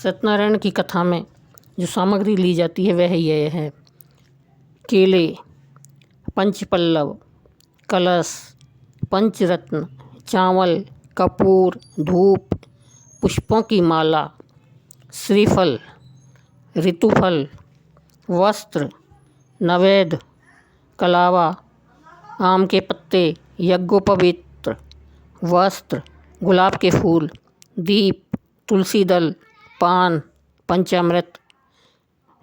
सत्यनारायण की कथा में जो सामग्री ली जाती है वह यह है: केले, पंचपल्लव, कलश, पंचरत्न, चावल, कपूर, धूप, पुष्पों की माला, श्रीफल, ऋतुफल, वस्त्र, नवेद, कलावा, आम के पत्ते, यज्ञोपवीत वस्त्र, गुलाब के फूल, दीप, तुलसी दल, पान, पंचामृत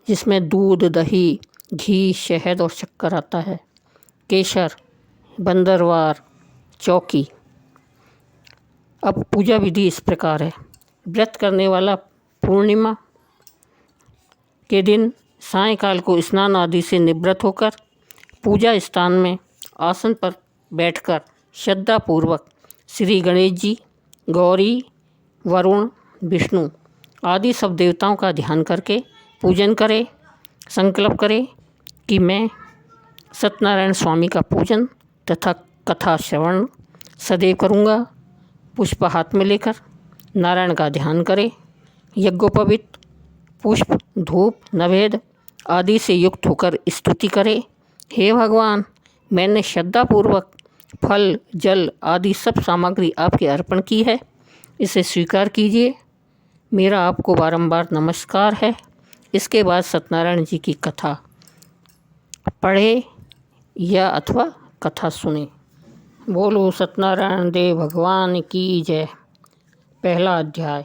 जिसमें दूध, दही, घी, शहद और शक्कर आता है, केसर, बंदरवार, चौकी। अब पूजा विधि इस प्रकार है। व्रत करने वाला पूर्णिमा के दिन सायंकाल को स्नान आदि से निवृत्त होकर पूजा स्थान में आसन पर बैठकर श्रद्धापूर्वक श्री गणेश जी, गौरी, वरुण, विष्णु आदि सब देवताओं का ध्यान करके पूजन करें। संकल्प करें कि मैं सत्यनारायण स्वामी का पूजन तथा कथा श्रवण सदैव करूँगा। पुष्प हाथ में लेकर नारायण का ध्यान करें। यज्ञोपवीत पुष्प, धूप, नवेद आदि से युक्त होकर स्तुति करें। हे भगवान, मैंने श्रद्धापूर्वक फल, जल आदि सब सामग्री आपके अर्पण की है, इसे स्वीकार कीजिए। मेरा आपको बारंबार नमस्कार है। इसके बाद सत्यनारायण जी की कथा पढ़े या अथवा कथा सुने। बोलो सत्यनारायण देव भगवान की जय। पहला अध्याय।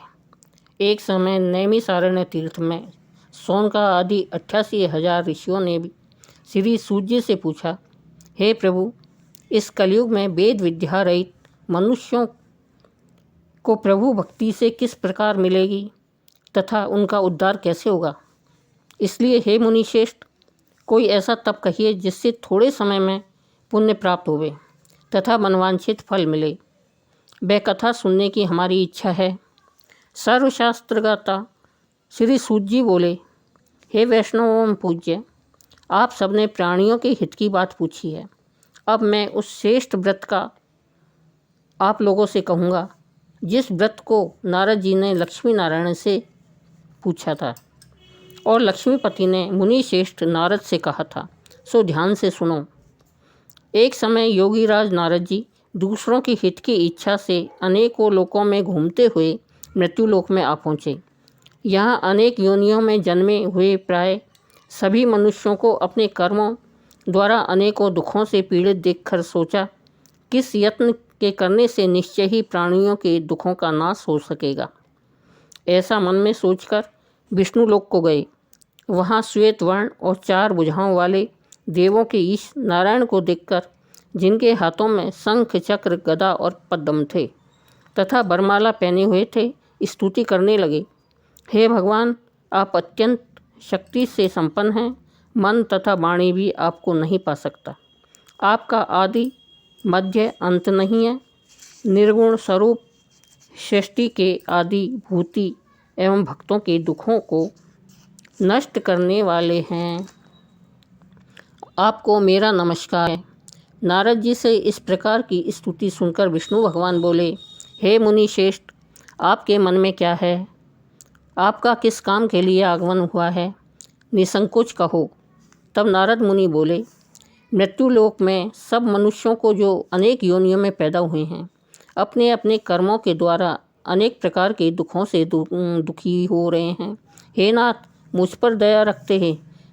एक समय नैमिषारण्य तीर्थ में शौनका आदि 88,000 ऋषियों ने भी श्री सूत जी से पूछा, हे प्रभु, इस कलयुग में वेद विद्या रहित मनुष्यों को प्रभु भक्ति से किस प्रकार मिलेगी तथा उनका उद्धार कैसे होगा। इसलिए हे मुनि श्रेष्ठ, कोई ऐसा तप कहिए जिससे थोड़े समय में पुण्य प्राप्त होवे तथा मनवांछित फल मिले। वह कथा सुनने की हमारी इच्छा है। सर्वशास्त्रगाता श्री सूत जी बोले, हे वैष्णव एवं पूज्य, आप सबने प्राणियों के हित की बात पूछी है। अब मैं उस श्रेष्ठ व्रत का आप लोगों से कहूँगा जिस व्रत को नारद जी ने लक्ष्मी नारायण से पूछा था और लक्ष्मीपति ने मुनि श्रेष्ठ नारद से कहा था, सो ध्यान से सुनो। एक समय योगीराज नारद जी दूसरों के हित की इच्छा से अनेकों लोकों में घूमते हुए मृत्युलोक में आ पहुँचे। यहाँ अनेक योनियों में जन्मे हुए प्राय सभी मनुष्यों को अपने कर्मों द्वारा अनेकों दुखों से पीड़ित देखकर सोचा, किस यत्न के करने से निश्चय ही प्राणियों के दुखों का नाश हो सकेगा। ऐसा मन में सोचकर विष्णु लोक को गए। वहाँ श्वेत वर्ण और 4 भुजाओं वाले देवों के ईश नारायण को देखकर, जिनके हाथों में शंख, चक्र, गदा और पद्म थे तथा वरमाला पहने हुए थे, स्तुति करने लगे, हे भगवान, आप अत्यंत शक्ति से संपन्न हैं। मन तथा वाणी भी आपको नहीं पा सकता। आपका आदि मध्य अंत नहीं है। निर्गुण स्वरूप सृष्टि के आदि भूति एवं भक्तों के दुखों को नष्ट करने वाले हैं। आपको मेरा नमस्कार है। नारद जी से इस प्रकार की स्तुति सुनकर विष्णु भगवान बोले, हे मुनि श्रेष्ठ, आपके मन में क्या है? आपका किस काम के लिए आगमन हुआ है? निसंकोच कहो। तब नारद मुनि बोले, मृत्युलोक में सब मनुष्यों को जो अनेक योनियों में पैदा हुए हैं, अपने अपने कर्मों के द्वारा अनेक प्रकार के दुखों से दुखी हो रहे हैं। हे नाथ, मुझ पर दया रखते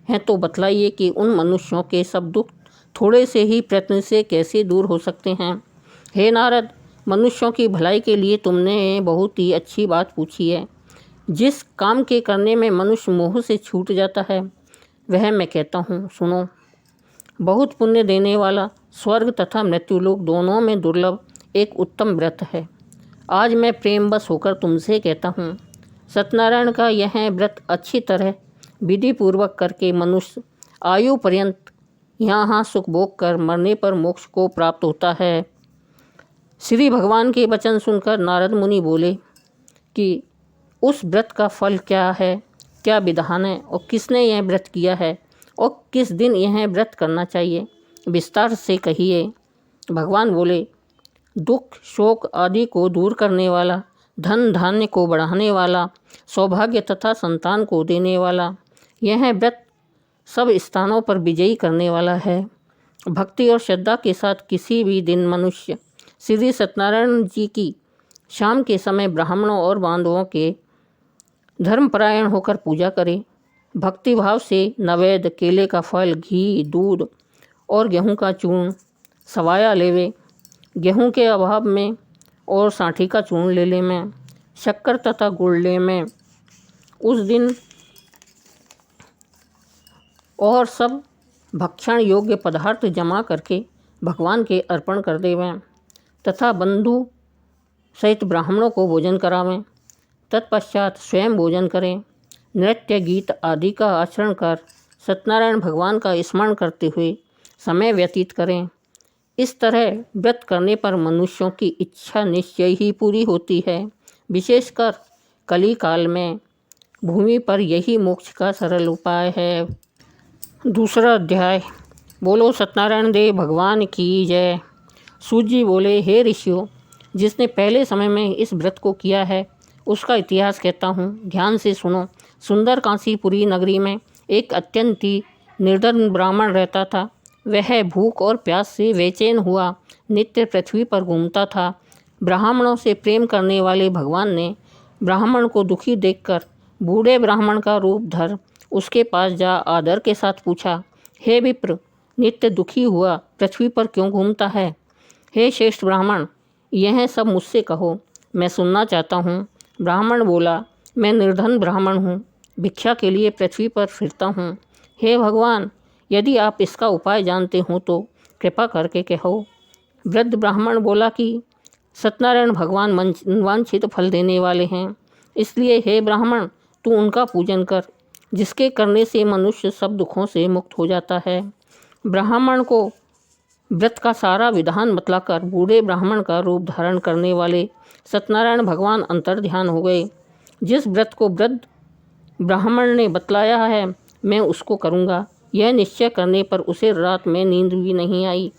हैं तो बतलाइए कि उन मनुष्यों के सब दुख थोड़े से ही प्रयत्न से कैसे दूर हो सकते हैं। हे नारद, मनुष्यों की भलाई के लिए तुमने बहुत ही अच्छी बात पूछी है। जिस काम के करने में मनुष्य मोह से छूट जाता है, वह मैं कहता हूँ, सुनो। बहुत पुण्य देने वाला स्वर्ग तथा मृत्युलोक दोनों में दुर्लभ एक उत्तम व्रत है। आज मैं प्रेमवश होकर तुमसे कहता हूँ, सत्यनारायण का यह व्रत अच्छी तरह विधि पूर्वक करके मनुष्य आयु पर्यंत यहाँ सुख भोग कर मरने पर मोक्ष को प्राप्त होता है। श्री भगवान के वचन सुनकर नारद मुनि बोले कि उस व्रत का फल क्या है, क्या विधान है और किसने यह व्रत किया है और किस दिन यह व्रत करना चाहिए, विस्तार से कहिए। भगवान बोले, दुख, शोक आदि को दूर करने वाला धन धान्य को बढ़ाने वाला, सौभाग्य तथा संतान को देने वाला। यह व्रत सब स्थानों पर विजयी करने वाला है। भक्ति और श्रद्धा के साथ किसी भी दिन मनुष्य श्री सत्यनारायण जी की शाम के समय ब्राह्मणों और बांधवों के धर्मपरायण होकर पूजा करे। भक्ति भाव से नैवेद्य, केले का फल, घी, दूध और गेहूं का चूर्ण सवाया लेवे। गेहूं के अभाव में और सांठी का चूर्ण ले ले में, शक्कर तथा गुड़ ले में। उस दिन और सब भक्षण योग्य पदार्थ जमा करके भगवान के अर्पण कर देवें तथा बंधु सहित ब्राह्मणों को भोजन करावें। तत्पश्चात स्वयं भोजन करें। नृत्य, गीत आदि का आचरण कर सत्यनारायण भगवान का स्मरण करते हुए समय व्यतीत करें। इस तरह व्रत करने पर मनुष्यों की इच्छा निश्चय ही पूरी होती है। विशेषकर कली काल में भूमि पर यही मोक्ष का सरल उपाय है। दूसरा अध्याय। बोलो सत्यनारायण देव भगवान की जय। सूत जी बोले, हे ऋषियों, जिसने पहले समय में इस व्रत को किया है उसका इतिहास कहता हूँ, ध्यान से सुनो। सुंदर कांसीपुरी नगरी में एक अत्यंत ही निर्धन ब्राह्मण रहता था। वह भूख और प्यास से बेचैन हुआ नित्य पृथ्वी पर घूमता था। ब्राह्मणों से प्रेम करने वाले भगवान ने ब्राह्मण को दुखी देखकर बूढ़े ब्राह्मण का रूप धर उसके पास जा आदर के साथ पूछा, हे विप्र, नित्य दुखी हुआ पृथ्वी पर क्यों घूमता है? हे श्रेष्ठ ब्राह्मण, यह सब मुझसे कहो, मैं सुनना चाहता हूँ। ब्राह्मण बोला, मैं निर्धन ब्राह्मण हूँ, भिक्षा के लिए पृथ्वी पर फिरता हूँ। हे भगवान, यदि आप इसका उपाय जानते हो तो कृपा करके कहो। वृद्ध ब्राह्मण बोला कि सत्यनारायण भगवान वांछित फल देने वाले हैं, इसलिए हे ब्राह्मण, तू उनका पूजन कर, जिसके करने से मनुष्य सब दुखों से मुक्त हो जाता है। ब्राह्मण को व्रत का सारा विधान बतलाकर बूढ़े ब्राह्मण का रूप धारण करने वाले सत्यनारायण भगवान अंतर्ध्यान हो गए। जिस व्रत को वृद्ध ब्राह्मण ने बतलाया है मैं उसको करूँगा, यह निश्चय करने पर उसे रात में नींद भी नहीं आई।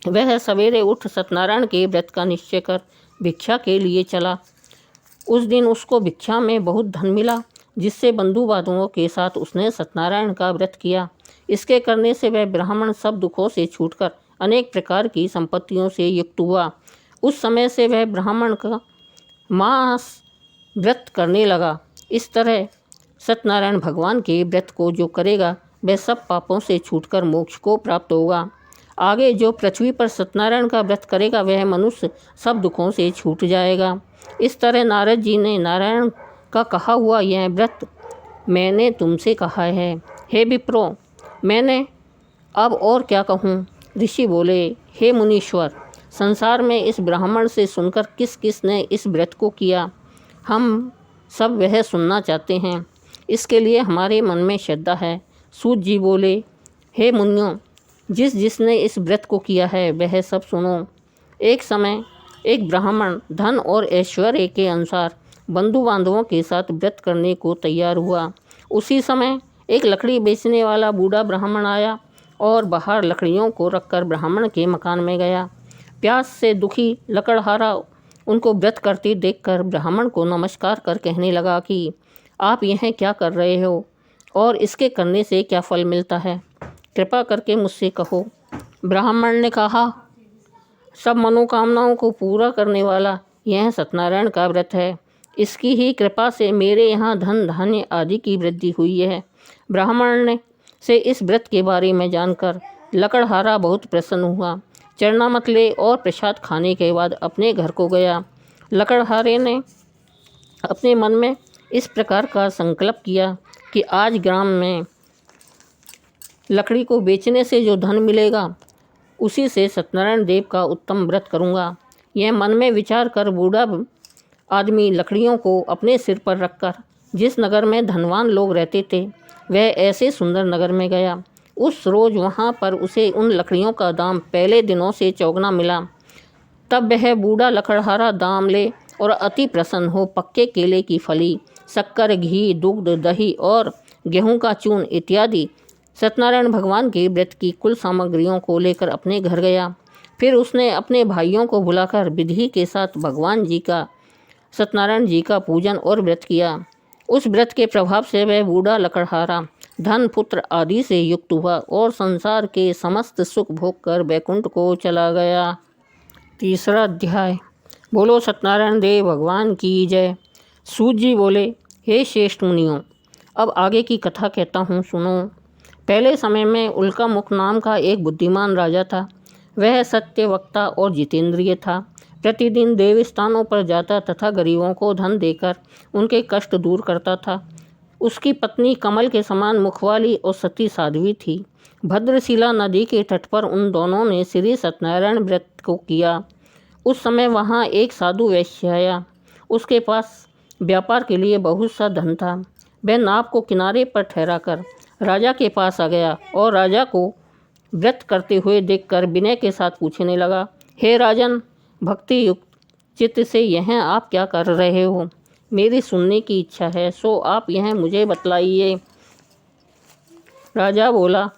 वह सवेरे उठ सत्यनारायण के व्रत का निश्चय कर भिक्षा के लिए चला। उस दिन उसको भिक्षा में बहुत धन मिला, जिससे बंधु बांधवों के साथ उसने सत्यनारायण का व्रत किया। इसके करने से वह ब्राह्मण सब दुखों से छूटकर अनेक प्रकार की संपत्तियों से युक्त हुआ। उस समय से वह ब्राह्मण का मास व्रत करने लगा। इस तरह सत्यनारायण भगवान के व्रत को जो करेगा वह सब पापों से छूटकर मोक्ष को प्राप्त होगा। आगे जो पृथ्वी पर सत्यनारायण का व्रत करेगा वह मनुष्य सब दुखों से छूट जाएगा। इस तरह नारद जी ने नारायण का कहा हुआ यह व्रत मैंने तुमसे कहा है। हे विप्रो, मैंने अब और क्या कहूँ? ऋषि बोले, हे मुनीश्वर, संसार में इस ब्राह्मण से सुनकर किस किस ने इस व्रत को किया, हम सब वह सुनना चाहते हैं। इसके लिए हमारे मन में श्रद्धा है। सूत जी बोले, हे मुनियों, जिसने इस व्रत को किया है वह सब सुनो। एक समय एक ब्राह्मण धन और ऐश्वर्य के अनुसार बंधु बांधवों के साथ व्रत करने को तैयार हुआ। उसी समय एक लकड़ी बेचने वाला बूढ़ा ब्राह्मण आया और बाहर लकड़ियों को रखकर ब्राह्मण के मकान में गया। प्यास से दुखी लकड़हारा उनको व्रत करते देखकर ब्राह्मण को नमस्कार कर कहने लगा कि आप यह क्या कर रहे हो और इसके करने से क्या फल मिलता है, कृपा करके मुझसे कहो। ब्राह्मण ने कहा, सब मनोकामनाओं को पूरा करने वाला यह सत्यनारायण का व्रत है। इसकी ही कृपा से मेरे यहाँ धन धान्य आदि की वृद्धि हुई है। ब्राह्मण ने से इस व्रत के बारे में जानकर लकड़हारा बहुत प्रसन्न हुआ। चरणामत ले और प्रसाद खाने के बाद अपने घर को गया। लकड़हारे ने अपने मन में इस प्रकार का संकल्प किया कि आज ग्राम में लकड़ी को बेचने से जो धन मिलेगा उसी से सत्यनारायण देव का उत्तम व्रत करूँगा। यह मन में विचार कर बूढ़ा आदमी लकड़ियों को अपने सिर पर रखकर जिस नगर में धनवान लोग रहते थे वह ऐसे सुंदर नगर में गया। उस रोज़ वहाँ पर उसे उन लकड़ियों का दाम पहले दिनों से चौगुना मिला। तब वह बूढ़ा लकड़हारा दाम ले और अति प्रसन्न हो पक्के केले की फली, शक्कर, घी, दूध, दही और गेहूं का चूर्ण इत्यादि सत्यनारायण भगवान के व्रत की कुल सामग्रियों को लेकर अपने घर गया। फिर उसने अपने भाइयों को बुलाकर विधि के साथ भगवान जी का सत्यनारायण जी का पूजन और व्रत किया। उस व्रत के प्रभाव से वह बूढ़ा लकड़हारा धन पुत्र आदि से युक्त हुआ और संसार के समस्त सुख भोग कर वैकुंठ को चला गया। तीसरा अध्याय। बोलो सत्यनारायण देव भगवान की जय। सूत जी बोले, हे श्रेष्ठ मुनियों, अब आगे की कथा कहता हूँ, सुनो। पहले समय में उल्कामुख नाम का एक बुद्धिमान राजा था। वह सत्यवक्ता और जितेंद्रिय था। प्रतिदिन देव स्थानों पर जाता तथा गरीबों को धन देकर उनके कष्ट दूर करता था। उसकी पत्नी कमल के समान मुखवाली और सती साध्वी थी। भद्रशिला नदी के तट पर उन दोनों ने श्री सत्यनारायण व्रत को किया। उस समय वहाँ एक साधु वैश्य आया। उसके पास व्यापार के लिए बहुत सा धन था। वह नाव को किनारे पर ठहराकर राजा के पास आ गया और राजा को व्रत करते हुए देखकर विनय के साथ पूछने लगा, हे राजन, भक्ति युक्त चित्त से यह आप क्या कर रहे हो? मेरी सुनने की इच्छा है, सो आप यह मुझे बतलाइए। राजा बोला,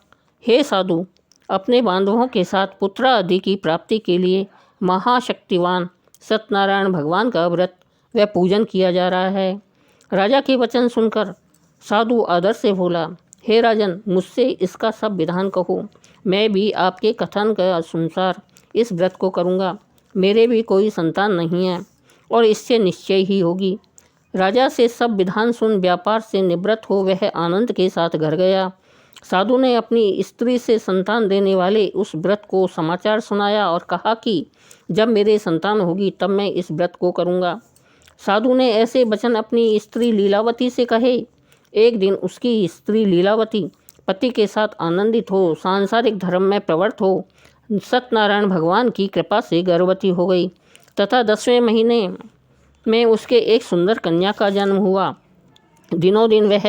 हे साधु, अपने बांधवों के साथ पुत्र आदि की प्राप्ति के लिए महाशक्तिवान सत्यनारायण भगवान का व्रत व पूजन किया जा रहा है। राजा के वचन सुनकर साधु आदर से बोला, हे राजन, मुझसे इसका सब विधान कहो। मैं भी आपके कथन के अनुसार इस व्रत को करूँगा। मेरे भी कोई संतान नहीं है और इससे निश्चय ही होगी। राजा से सब विधान सुन व्यापार से निवृत्त हो वह आनंद के साथ घर गया। साधु ने अपनी स्त्री से संतान देने वाले उस व्रत को समाचार सुनाया और कहा कि जब मेरे संतान होगी तब मैं इस व्रत को करूँगा। साधु ने ऐसे वचन अपनी स्त्री लीलावती से कहे। एक दिन उसकी स्त्री लीलावती पति के साथ आनंदित हो सांसारिक धर्म में प्रवृत्त हो सत्यनारायण भगवान की कृपा से गर्भवती हो गई तथा 10वें महीने में उसके एक सुंदर कन्या का जन्म हुआ। दिनों दिन वह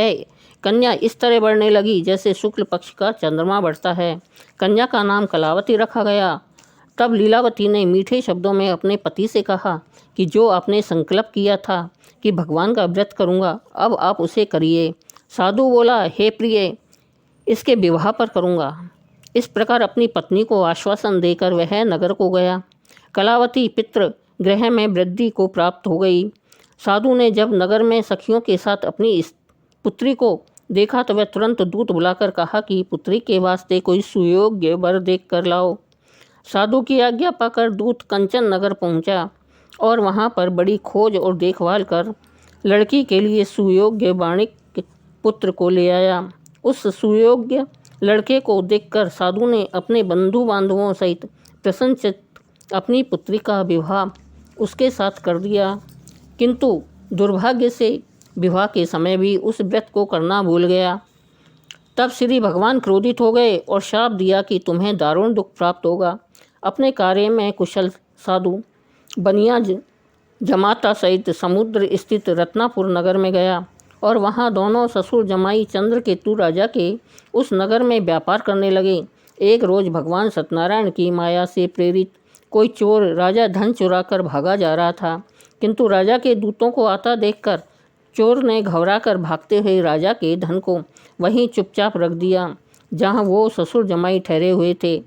कन्या इस तरह बढ़ने लगी जैसे शुक्ल पक्ष का चंद्रमा बढ़ता है। कन्या का नाम कलावती रखा गया। तब लीलावती ने मीठे शब्दों में अपने पति से कहा कि जो आपने संकल्प किया था कि भगवान का व्रत करूँगा, अब आप उसे करिए। साधु बोला, हे प्रिय, इसके विवाह पर करूँगा। इस प्रकार अपनी पत्नी को आश्वासन देकर वह नगर को गया। कलावती पितृ गृह में वृद्धि को प्राप्त हो गई। साधु ने जब नगर में सखियों के साथ अपनी इस पुत्री को देखा तो वह तुरंत दूत बुलाकर कहा कि पुत्री के वास्ते कोई सुयोग्य वर देख कर लाओ। साधु की आज्ञा पाकर दूत कंचन नगर पहुंचा और वहां पर बड़ी खोज और देखभाल कर लड़की के लिए सुयोग्य वाणिक पुत्र को ले आया। उस सुयोग्य लड़के को देखकर साधु ने अपने बंधु बांधवों सहित प्रसन्नचित्त अपनी पुत्री का विवाह उसके साथ कर दिया, किंतु दुर्भाग्य से विवाह के समय भी उस व्रत को करना भूल गया। तब श्री भगवान क्रोधित हो गए और शाप दिया कि तुम्हें दारुण दुख प्राप्त होगा। अपने कार्य में कुशल साधु बनिया जमाता सहित समुद्र स्थित रत्नापुर नगर में गया और वहाँ दोनों ससुर जमाई चंद्रकेतु राजा के उस नगर में व्यापार करने लगे। एक रोज भगवान सत्यनारायण की माया से प्रेरित कोई चोर राजा धन चुराकर भागा जा रहा था, किंतु राजा के दूतों को आता देखकर चोर ने घबराकर भागते हुए राजा के धन को वहीं चुपचाप रख दिया जहां वो ससुर जमाई ठहरे हुए थे।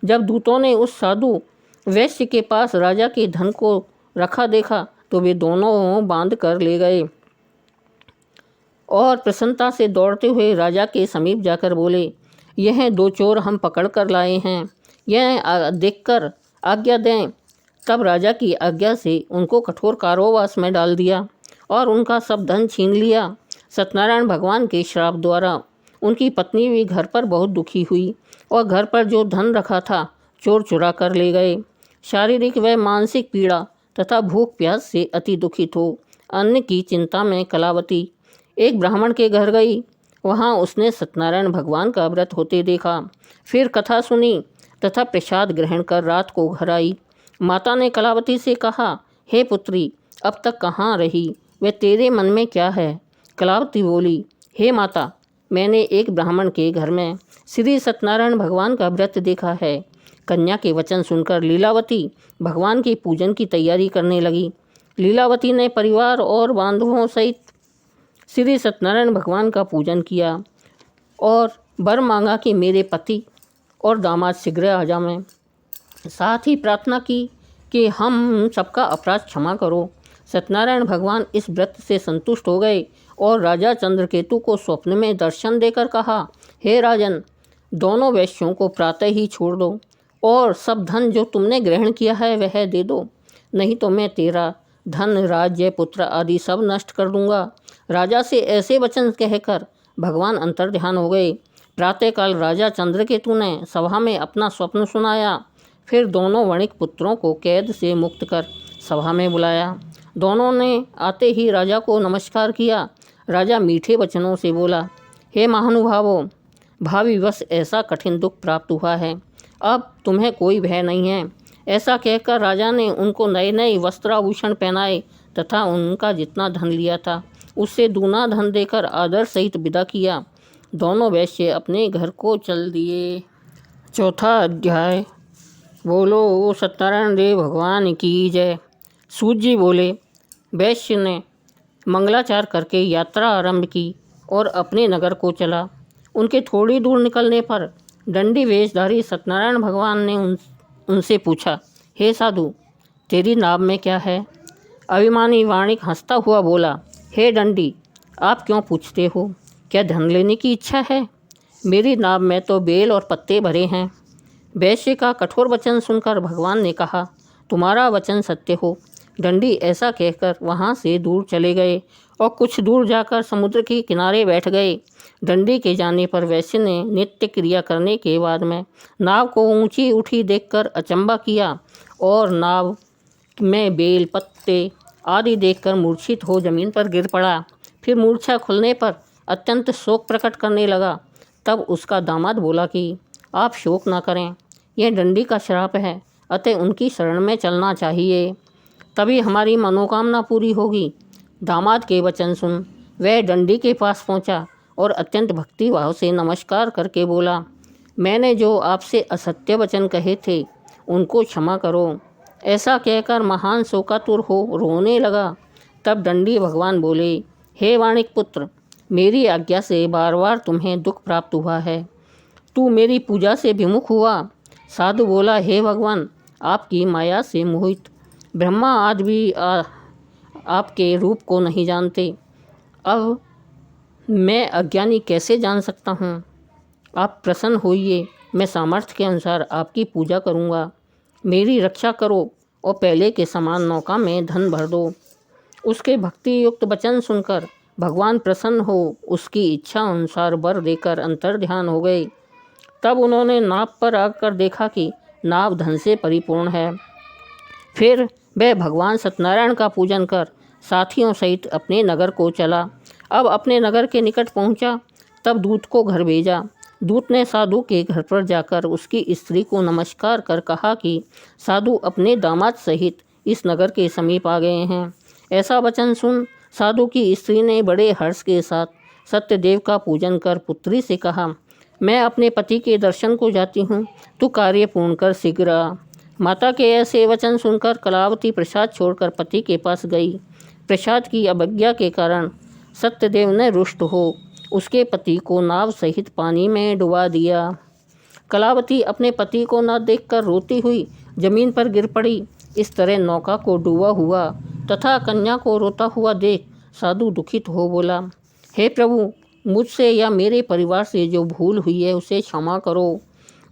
जब दूतों ने उस साधु वैश्य के पास राजा के धन को रखा देखा तो वे दोनों बांध कर ले गए और प्रसन्नता से दौड़ते हुए राजा के समीप जाकर बोले, यह 2 चोर हम पकड़ कर लाए हैं, यह देखकर आज्ञा दें। तब राजा की आज्ञा से उनको कठोर कारावास में डाल दिया और उनका सब धन छीन लिया। सत्यनारायण भगवान के श्राप द्वारा उनकी पत्नी भी घर पर बहुत दुखी हुई और घर पर जो धन रखा था चोर चुरा कर ले गए। शारीरिक व मानसिक पीड़ा तथा भूख प्यास से अति दुखित हो अन्न की चिंता में कलावती एक ब्राह्मण के घर गई। वहाँ उसने सत्यनारायण भगवान का व्रत होते देखा। फिर कथा सुनी तथा प्रसाद ग्रहण कर रात को घर आई। माता ने कलावती से कहा, हे पुत्री, अब तक कहाँ रही, वे तेरे मन में क्या है? कलावती बोली, हे माता, मैंने एक ब्राह्मण के घर में श्री सत्यनारायण भगवान का व्रत देखा है। कन्या के वचन सुनकर लीलावती भगवान के पूजन की तैयारी करने लगी। लीलावती ने परिवार और बांधवों सहित श्री सत्यनारायण भगवान का पूजन किया और वर मांगा कि मेरे पति और दामाद शीघ्र आ जाएं। साथ ही प्रार्थना की कि हम सबका अपराध क्षमा करो। सत्यनारायण भगवान इस व्रत से संतुष्ट हो गए और राजा चंद्रकेतु को स्वप्न में दर्शन देकर कहा, हे राजन, दोनों वैश्यों को प्रातः ही छोड़ दो और सब धन जो तुमने ग्रहण किया है वह दे दो, नहीं तो मैं तेरा धन, राज्य, पुत्र आदि सब नष्ट कर दूंगा। राजा से ऐसे वचन कहकर भगवान अंतर्ध्यान हो गए। प्रातःकाल राजा चंद्रकेतु ने सभा में अपना स्वप्न सुनाया। फिर दोनों वणिक पुत्रों को कैद से मुक्त कर सभा में बुलाया। दोनों ने आते ही राजा को नमस्कार किया। राजा मीठे वचनों से बोला, हे महानुभावों, भाविवश ऐसा कठिन दुख प्राप्त हुआ है, अब तुम्हें कोई भय नहीं है। ऐसा कहकर राजा ने उनको नए नए वस्त्राभूषण पहनाए तथा उनका जितना धन लिया था उससे दूना धन देकर आदर सहित विदा किया। दोनों वैश्य अपने घर को चल दिए। चौथा अध्याय। बोलो सत्यनारायण देव भगवान की जय। सूत जी बोले, वैश्य ने मंगलाचार करके यात्रा आरंभ की और अपने नगर को चला। उनके थोड़ी दूर निकलने पर दंडी वेशधारी सत्यनारायण भगवान ने उनसे पूछा, हे साधु, तेरी नाव में क्या है? अभिमानी वाणिक हंसता हुआ बोला, हे दंडी, आप क्यों पूछते हो? क्या धन लेने की इच्छा है? मेरी नाव में तो बेल और पत्ते भरे हैं। वैश्य का कठोर वचन सुनकर भगवान ने कहा, तुम्हारा वचन सत्य हो। दंडी ऐसा कहकर वहाँ से दूर चले गए और कुछ दूर जाकर समुद्र के किनारे बैठ गए। दंडी के जाने पर वैश्य ने नित्य क्रिया करने के बाद में नाव को ऊंची उठी देखकर अचंभा किया और नाव में बेल पत्ते आदि देखकर मूर्छित हो जमीन पर गिर पड़ा। फिर मूर्छा खुलने पर अत्यंत शोक प्रकट करने लगा। तब उसका दामाद बोला कि आप शोक न करें, यह दंडी का श्राप है, अतः उनकी शरण में चलना चाहिए, तभी हमारी मनोकामना पूरी होगी। दामाद के वचन सुन वह दंडी के पास पहुंचा और अत्यंत भक्तिभाव से नमस्कार करके बोला, मैंने जो आपसे असत्य वचन कहे थे उनको क्षमा करो। ऐसा कहकर महान शोकातुर हो रोने लगा। तब दंडी भगवान बोले, हे वाणिक पुत्र, मेरी आज्ञा से बार बार तुम्हें दुख प्राप्त हुआ है, तू मेरी पूजा से विमुख हुआ। साधु बोला, हे भगवान, आपकी माया से मोहित ब्रह्मा आदि भी आपके रूप को नहीं जानते। अब मैं अज्ञानी कैसे जान सकता हूँ? आप प्रसन्न होइए, मैं सामर्थ्य के अनुसार आपकी पूजा करूँगा। मेरी रक्षा करो और पहले के समान नौका में धन भर दो। उसके भक्ति युक्त वचन सुनकर भगवान प्रसन्न हो उसकी इच्छा अनुसार वर देकर अंतर्ध्यान हो गए। तब उन्होंने नाव पर आकर देखा कि नाव धन से परिपूर्ण है। फिर वह भगवान सत्यनारायण का पूजन कर साथियों सहित अपने नगर को चला। अब अपने नगर के निकट पहुंचा, तब दूत को घर भेजा। दूत ने साधु के घर पर जाकर उसकी स्त्री को नमस्कार कर कहा कि साधु अपने दामाद सहित इस नगर के समीप आ गए हैं। ऐसा वचन सुन साधु की स्त्री ने बड़े हर्ष के साथ सत्यदेव का पूजन कर पुत्री से कहा, मैं अपने पति के दर्शन को जाती हूँ, तू कार्य पूर्ण कर शीघ्र आ। माता के ऐसे वचन सुनकर कलावती प्रसाद छोड़कर पति के पास गई। प्रसाद की अवज्ञा के कारण सत्यदेव ने रुष्ट हो उसके पति को नाव सहित पानी में डुबा दिया। कलावती अपने पति को न देखकर रोती हुई जमीन पर गिर पड़ी। इस तरह नौका को डूबा हुआ तथा कन्या को रोता हुआ देख साधु दुखित हो बोला, हे प्रभु, मुझसे या मेरे परिवार से जो भूल हुई है उसे क्षमा करो।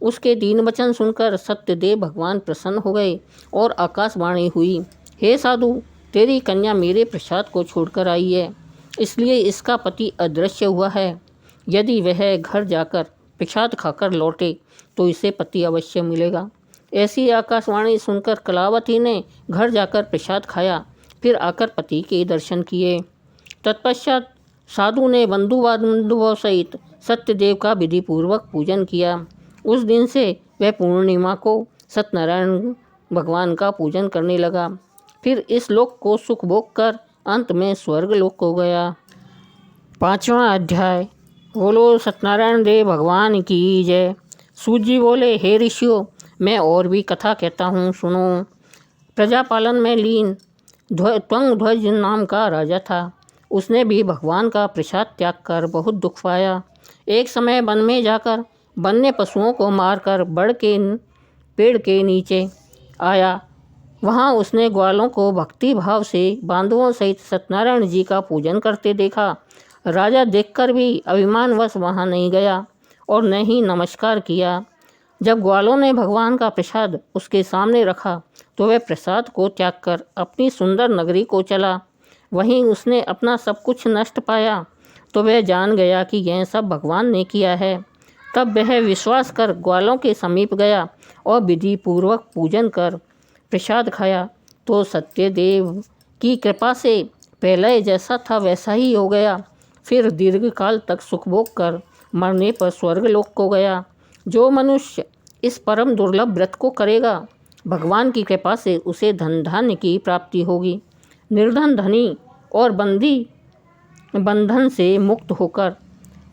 उसके दीन वचन सुनकर सत्यदेव भगवान प्रसन्न हो गए और आकाशवाणी हुई, हे साधु, तेरी कन्या मेरे प्रसाद को छोड़कर आई है, इसलिए इसका पति अदृश्य हुआ है। यदि वह घर जाकर प्रसाद खाकर लौटे तो इसे पति अवश्य मिलेगा। ऐसी आकाशवाणी सुनकर कलावती ने घर जाकर प्रसाद खाया, फिर आकर पति के दर्शन किए। तत्पश्चात साधु ने बंधु बांधवों सहित सत्यदेव का विधिपूर्वक पूजन किया। उस दिन से वह पूर्णिमा को सत्यनारायण भगवान का पूजन करने लगा। फिर इस लोक को सुख भोग कर अंत में स्वर्ग लोक हो गया। 5वां अध्याय। बोलो सत्यनारायण देव भगवान की जय। सूत जी बोले, हे ऋषियों, मैं और भी कथा कहता हूँ, सुनो। प्रजापालन में लीन त्वंगध्वज नाम का राजा था। उसने भी भगवान का प्रसाद त्याग कर बहुत दुख पाया। एक समय वन में जाकर वन्य पशुओं को मारकर बड़ के पेड़ के नीचे आया। वहाँ उसने ग्वालों को भक्ति भाव से बांधवों सहित सत्यनारायण जी का पूजन करते देखा। राजा देखकर भी अभिमानवश वहाँ नहीं गया और न ही नमस्कार किया। जब ग्वालों ने भगवान का प्रसाद उसके सामने रखा तो वह प्रसाद को त्याग कर अपनी सुंदर नगरी को चला। वहीं उसने अपना सब कुछ नष्ट पाया तो वह जान गया कि यह सब भगवान ने किया है। तब वह विश्वास कर ग्वालों के समीप गया और विधि पूर्वक पूजन कर प्रसाद खाया तो सत्यदेव की कृपा से पहले जैसा था वैसा ही हो गया। फिर दीर्घकाल तक सुख भोग कर मरने पर स्वर्गलोक को गया। जो मनुष्य इस परम दुर्लभ व्रत को करेगा भगवान की कृपा से उसे धन धान्य की प्राप्ति होगी। निर्धन धनी और बंदी बंधन से मुक्त होकर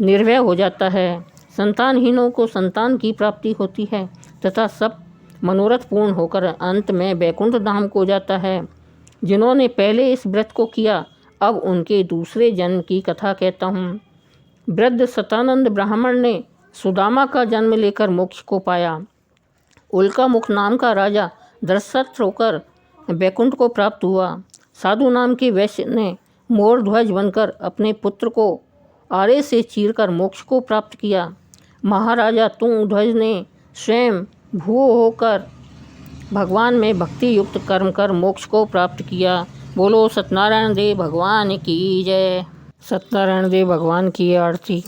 निर्भय हो जाता है। संतानहीनों को संतान की प्राप्ति होती है तथा सब मनोरथ पूर्ण होकर अंत में वैकुंठ धाम को जाता है। जिन्होंने पहले इस व्रत को किया अब उनके दूसरे जन्म की कथा कहता हूँ। वृद्ध सतानंद ब्राह्मण ने सुदामा का जन्म लेकर मोक्ष को पाया। उल्का मुख नाम का राजा दृष्ट होकर वैकुंठ को प्राप्त हुआ। साधु नाम के वैश्य ने मोर ध्वज बनकर अपने पुत्र को आरे से चीरकर मोक्ष को प्राप्त किया। महाराजा तुंग ध्वज ने स्वयं भू होकर भगवान में भक्ति युक्त कर्म कर मोक्ष को प्राप्त किया। बोलो सत्यनारायण देव भगवान की जय। सत्यनारायण देव भगवान की आरती।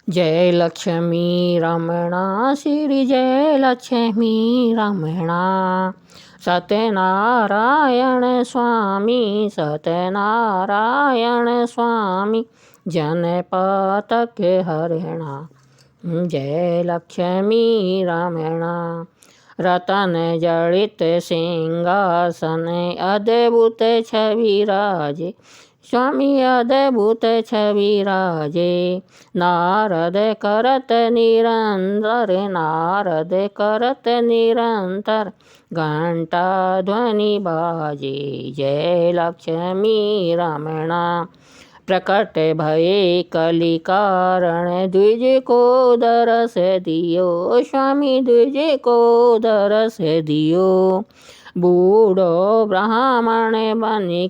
जय लक्ष्मी रमणा श्री जय लक्ष्मी रमणा। सत्यनारायण स्वामी सत्यनारायण स्वामी जनपातक हरिणा। जय लक्ष्मी रमणा। रतन जड़ित सिंहासन अद्भुत छवि राजे स्वामी अद्भुत छवि राजे। नारद करत निरंतर घंटा ध्वनि बाजे। जय लक्ष्मी रमणा। प्रकट भये कलि कारण द्विज को दरस दियो स्वामी द्विज को दरस दियो। बूढ़ो ब्राह्मण बन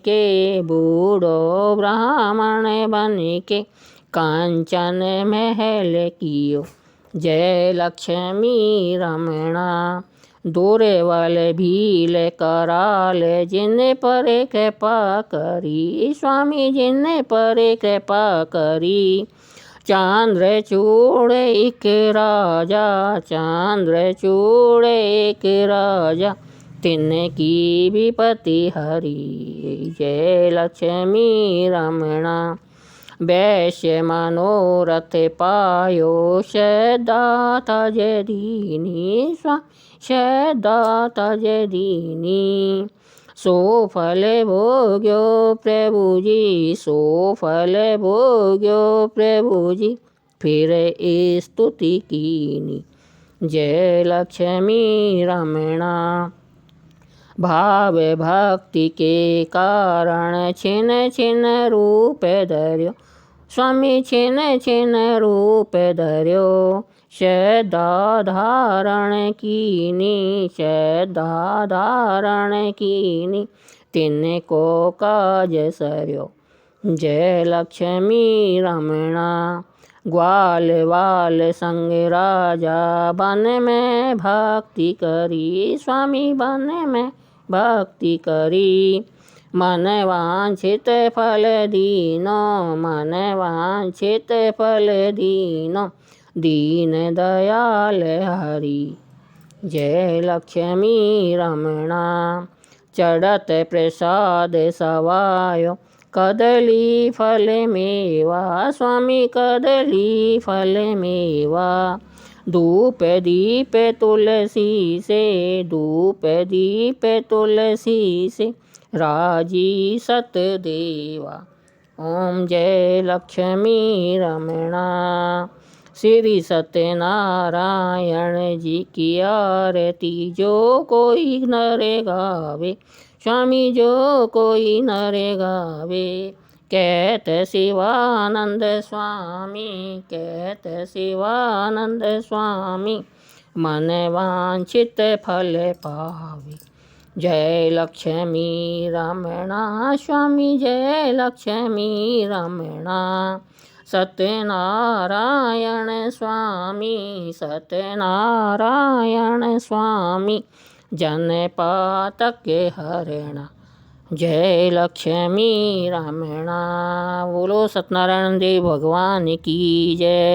के कांचन महल कियो। जय लक्ष्मी रमणा। दोरे वाले भील कराल जिन पर कृपा करी स्वामी जिन पर कृपा करी। चांद्रचूड़ एक राजा तिनकी विपत्ति हरी। जय लक्ष्मी रमणा। वैश्य मनोरथ पायो सदाता जय दीनी सदाता जय दीनी। सो फल भोग्यो प्रभु जी फिर स्तुति कीनी। जय लक्ष्मी रमणा। भाव भक्ति के कारण छिन छिन रूप धर्यो स्वामी छिन छिन रूप धर्यो। श्रद्धा धारण कीनी तिनको काज सर्यो। जय लक्ष्मी रमणा। ग्वाल वाल संग राजा बन में भक्ति करी स्वामी बन में भक्ति करी। मन वांछित फल दीनो दीन दयाल हरि। जय लक्ष्मी रमणा। चढ़त प्रसाद सवायो कदली फल मेवा स्वामी कदली फल मेवा। धूप दीप तुलसी से राजी सतदेवा। ओम जय लक्ष्मी रमणा। श्री सत्यनारायण जी की आरती जो कोई नर गावे स्वामी जो कोई नर गावे। कहत शिवानंद स्वामी मन वांछित फल पावे। जय लक्ष्मी रमणा स्वामी जय लक्ष्मी रमणा सत्यनारायण स्वामी सत्यनारायण स्वामी जनपातक के हरणा जय लक्ष्मी रमणा। बोलो सत्यनारायण देव भगवान की जय।